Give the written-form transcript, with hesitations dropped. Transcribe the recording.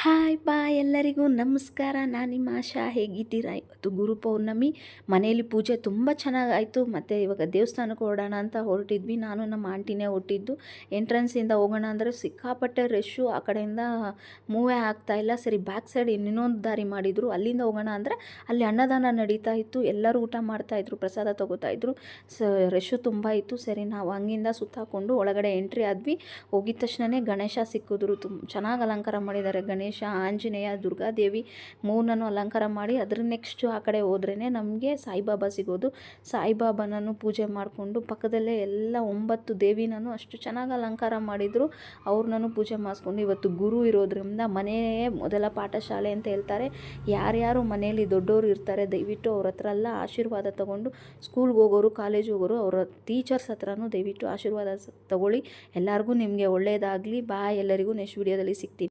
Hi bye ಎಲ್ಲರಿಗೂ ನಮಸ್ಕಾರ. ನಾನು ನಿಮ್ಮ ಆಶಾ. ಹೇಗಿದ್ದೀರಾ? ಇವತ್ತು ಗುರು ಪೌರ್ಣಮಿ. ಮನೆಯಲ್ಲಿ ಪೂಜೆ ತುಂಬ ಚೆನ್ನಾಗಾಯಿತು. ಮತ್ತು ಇವಾಗ ದೇವಸ್ಥಾನಕ್ಕೆ ಹೊರಡೋಣ ಅಂತ ಹೊರಟಿದ್ವಿ. ನಾನು ನಮ್ಮ ಆಂಟಿನೇ ಹೊರಟಿದ್ದು. ಎಂಟ್ರೆನ್ಸಿಂದ ಹೋಗೋಣ ಅಂದರೆ ಸಿಕ್ಕಾಪಟ್ಟೆ ರಶ್ಶು. ಆ ಕಡೆಯಿಂದ ಮೂವೇ ಆಗ್ತಾಯಿಲ್ಲ. ಸರಿ ಬ್ಯಾಕ್ ಸೈಡ್ ಇನ್ನೊಂದು ದಾರಿ ಮಾಡಿದರು. ಅಲ್ಲಿಂದ ಹೋಗೋಣ ಅಂದರೆ ಅಲ್ಲಿ ಅನ್ನದಾನ ನಡೀತಾ ಇತ್ತು. ಎಲ್ಲರೂ ಊಟ ಮಾಡ್ತಾಯಿದ್ರು, ಪ್ರಸಾದ ತೊಗೋತಾಯಿದ್ರು. ರಶ್ಶು ತುಂಬ ಇತ್ತು. ಸರಿ ನಾವು ಹಂಗಿಂದ ಸುತ್ತಾಕೊಂಡು ಒಳಗಡೆ ಎಂಟ್ರಿ ಆದ್ವಿ. ಹೋಗಿದ ತಕ್ಷಣವೇ ಗಣೇಶ ಸಿಕ್ಕಿದ್ರು. ಚೆನ್ನಾಗಿ ಅಲಂಕಾರ ಮಾಡಿದ್ದಾರೆ. ಗಣೇಶ, ಆಂಜನೇಯ, ದುರ್ಗಾದೇವಿ ಮೂರನ್ನೂ ಅಲಂಕಾರ ಮಾಡಿ ಅದ್ರ ನೆಕ್ಸ್ಟು ಆ ಕಡೆ ಹೋದ್ರೇ ನಮಗೆ ಸಾಯಿಬಾಬಾ ಸಿಗೋದು. ಸಾಯಿಬಾಬಾನೂ ಪೂಜೆ ಮಾಡಿಕೊಂಡು ಪಕ್ಕದಲ್ಲೇ ಎಲ್ಲ 9 ದೇವಿನೂ ಅಷ್ಟು ಚೆನ್ನಾಗಿ ಅಲಂಕಾರ ಮಾಡಿದರು. ಅವ್ರನ್ನೂ ಪೂಜೆ ಮಾಡಿಸ್ಕೊಂಡು, ಇವತ್ತು ಗುರು ಇರೋದ್ರಿಂದ ಮನೆಯೇ ಮೊದಲ ಪಾಠಶಾಲೆ ಅಂತ ಹೇಳ್ತಾರೆ. ಯಾರ್ಯಾರು ಮನೆಯಲ್ಲಿ ದೊಡ್ಡವರು ಇರ್ತಾರೆ ದಯವಿಟ್ಟು ಅವ್ರ ಹತ್ರ ಎಲ್ಲ ಆಶೀರ್ವಾದ ತಗೊಂಡು, ಸ್ಕೂಲ್ಗೆ ಹೋಗೋರು, ಕಾಲೇಜ್ ಹೋಗೋರು ಅವರ ಟೀಚರ್ಸ್ ಹತ್ರನೂ ದಯವಿಟ್ಟು ಆಶೀರ್ವಾದ ತಗೊಳ್ಳಿ. ಎಲ್ಲರಿಗೂ ನಿಮಗೆ ಒಳ್ಳೆಯದಾಗಲಿ. ಬಾಯ್. ಎಲ್ಲರಿಗೂ ನೆಕ್ಸ್ಟ್ ವಿಡಿಯೋದಲ್ಲಿ ಸಿಗ್ತೀನಿ.